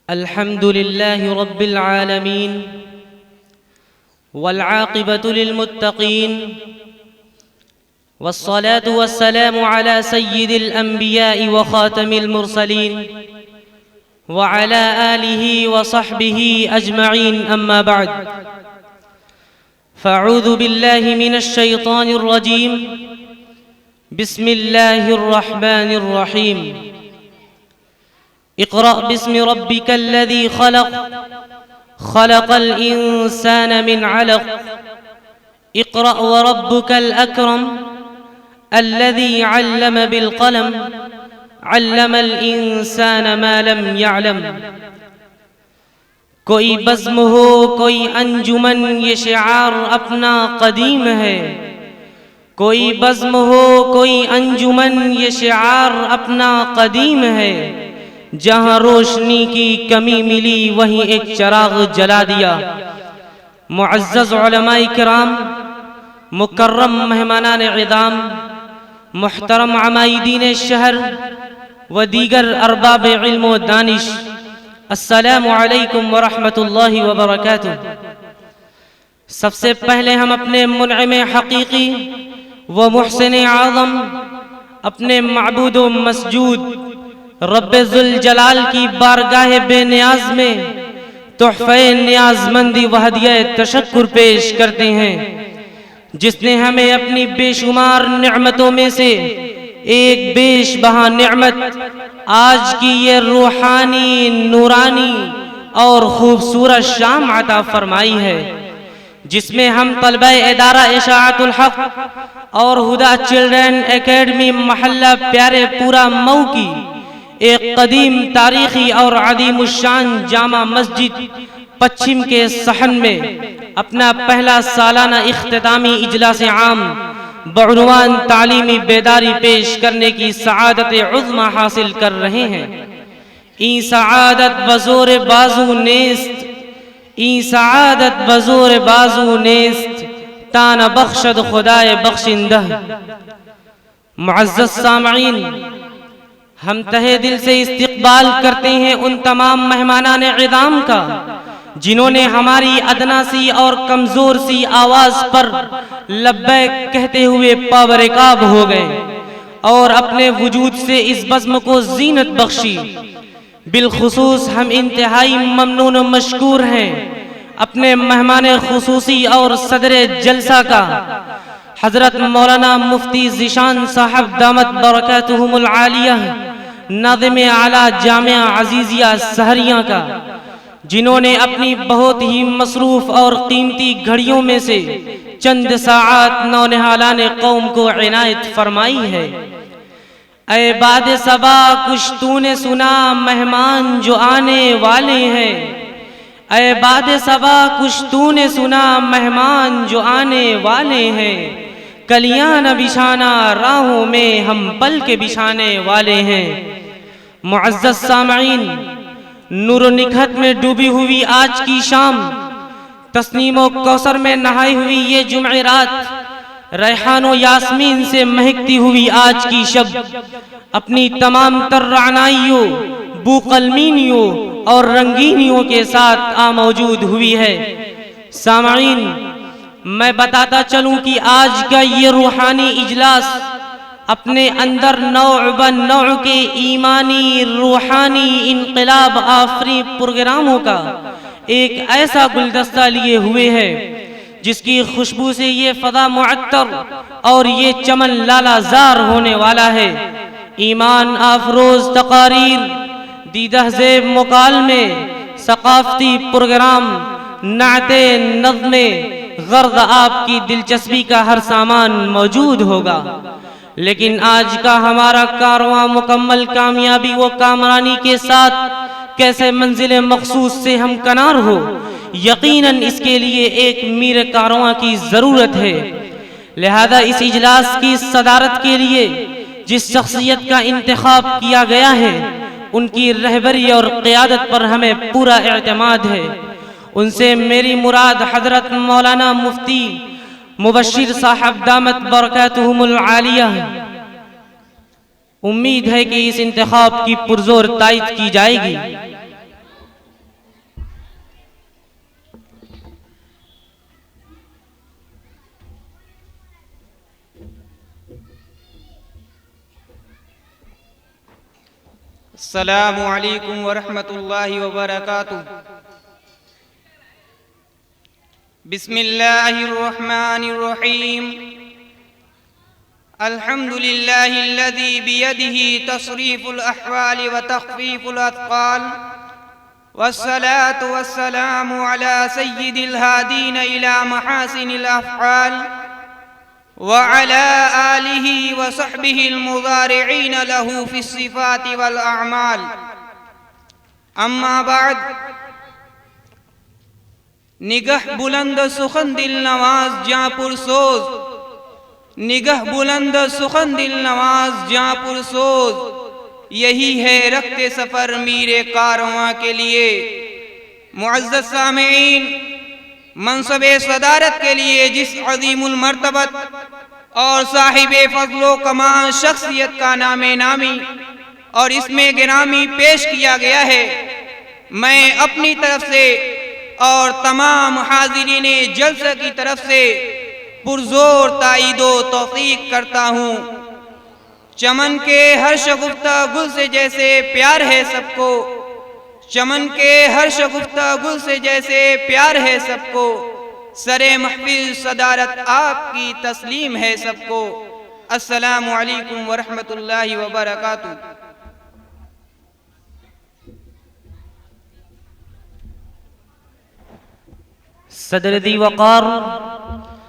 الحمد لله رب العالمين والعاقبة للمتقين والصلاة والسلام على سيد الأنبياء وخاتم المرسلين وعلى آله وصحبه أجمعين، أما بعد، فأعوذ بالله من الشيطان الرجيم. بسم الله الرحمن الرحيم. اقرأ باسم ربك الذي خلق، خلق الإنسان من علق. اقرأ وربك الأكرم الذي علم بالقلم، علم الإنسان ما لم يعلم. کوئی بزم ہو کوئی انجمن، یہ شعار اپنا قدیم ہے. کوئی بزم ہو کوئی انجمن، یہ شعار اپنا قدیم ہے. جہاں روشنی کی کمی ملی وہیں ایک چراغ جلا دیا. معزز علماء کرام، مکرم مہمانان عظام، محترم عمائدین شہر و دیگر ارباب علم و دانش، السلام علیکم ورحمۃ اللہ وبرکاتہ. سب سے پہلے ہم اپنے منعم حقیقی و محسن اعظم، اپنے معبود و مسجود رب ذوالجلال کی بارگاہ بے نیاز میں تحفہ نیاز مندی و ہدیہ تشکر پیش کرتے ہیں، جس نے ہمیں اپنی بے شمار نعمتوں میں سے ایک بیش بہا نعمت آج کی یہ روحانی، نورانی اور خوبصورت شام عطا فرمائی ہے، جس میں ہم طلبہ ادارہ اشاعت الحق اور ہدا چلڈرن اکیڈمی محلہ پیارے پورا مئو کی ایک قدیم تاریخی اور عظیم الشان جامع مسجد پچھم کے صحن میں اپنا پہلا سالانہ اختتامی اجلاس عام بعنوان تعلیمی بیداری پیش کرنے کی سعادت عظمی حاصل کر رہے ہیں. این سعادت بزور بازو نیست، این سعادت بزور بازو نیست، تان بخشد خدائے بخشندہ. معزز سامعین، ہم تہہ دل سے استقبال کرتے ہیں ان تمام مہمانان عظام کا جنہوں نے ہماری ادنا سی اور کمزور سی آواز پر لبیک کہتے ہوئے پابرکاب ہو گئے اور اپنے وجود سے اس بزم کو زینت بخشی. بالخصوص ہم انتہائی ممنون و مشکور ہیں اپنے مہمان خصوصی اور صدر جلسہ کا حضرت مولانا مفتی ذیشان صاحب دامت برکاتہم العالیہ، ناظم اعلیٰ جامعہ عزیزیہ سہریاں کا، جنہوں نے اپنی بہت ہی مصروف اور قیمتی گھڑیوں میں سے چند ساعات نونہالان قوم کو عنایت فرمائی ہے. اے باد صبا کچھ تو نے سنا مہمان جو آنے والے ہیں، اے باد صبا کچھ تو نے سنا مہمان جو آنے والے ہیں. کلیاں نہ بچھانا راہوں میں ہم پل کے بچھانے والے ہیں. معزز سامعین، نور و نکھت میں ڈوبی ہوئی آج کی شام، تسنیم و کوثر میں نہائی ہوئی یہ جمعرات، ریحان و یاسمین سے مہکتی ہوئی آج کی شب اپنی تمام تر رعنائیوں، بوقلمینیوں اور رنگینیوں کے ساتھ موجود ہوئی ہے. سامعین، میں بتاتا چلوں کہ آج کا یہ روحانی اجلاس اپنے اندر نوع بن نوع کے ایمانی روحانی انقلاب آفری پروگراموں کا ایک ایسا گلدستہ لیے ہوئے ہے جس کی خوشبو سے یہ فضا معطر اور یہ چمن لالا زار ہونے والا ہے. ایمان افروز تقاریر، دیدہ زیب مکالمے، ثقافتی پروگرام، نعتیں، نظمیں، غرض آپ کی دلچسپی کا ہر سامان موجود ہوگا. لیکن آج کا ہمارا کارواں مکمل کامیابی و کامرانی کے ساتھ کیسے منزل مخصوص سے ہم کنار ہو، یقیناً اس کے لیے ایک میر کارواں کی ضرورت ہے. لہذا اس اجلاس کی صدارت کے لیے جس شخصیت کا انتخاب کیا گیا ہے، ان کی رہبری اور قیادت پر ہمیں پورا اعتماد ہے. ان سے میری مراد حضرت مولانا مفتی مبشر صاحب دامت برکاتہم العالیہ. امید ہے کہ اس انتخاب کی پرزور تائید کی جائے گی. السلام علیکم ورحمۃ اللہ وبرکاتہ۔ بسم اللہ الرحمن الرحیم۔ الحمد للہ الذی بیدہ تصریف الاحوال وتخفیف الاثقال، والصلاة والسلام علی سید الہادین الی محاسن الافعال، وعلى آلہ وصحبہ المضارعین لہ فی الصفات والاعمال۔ اما بعد، نگہ بلند سخن دل نواز جاں پرسوز، نگہ بلند سخن دل نواز جاں پرسوز، یہی ہے رخت سفر میر کارواں کے لیے۔ معزز سامعین، منصب صدارت کے لیے جس عظیم المرتبت اور صاحب فضل و کمال شخصیت کا نام نامی اور اس میں گرامی پیش کیا گیا ہے، میں اپنی طرف سے اور تمام حاضرین جلسہ کی طرف سے پرزور تائید و توثیق کرتا ہوں۔ چمن کے ہر شگفتہ گل سے جیسے پیار ہے سب کو، چمن کے ہر شگفتہ گل سے جیسے پیار ہے سب کو، سرے محفل صدارت آپ کی تسلیم ہے سب کو۔ السلام علیکم ورحمۃ اللہ وبرکاتہ۔ صدر ذی وقار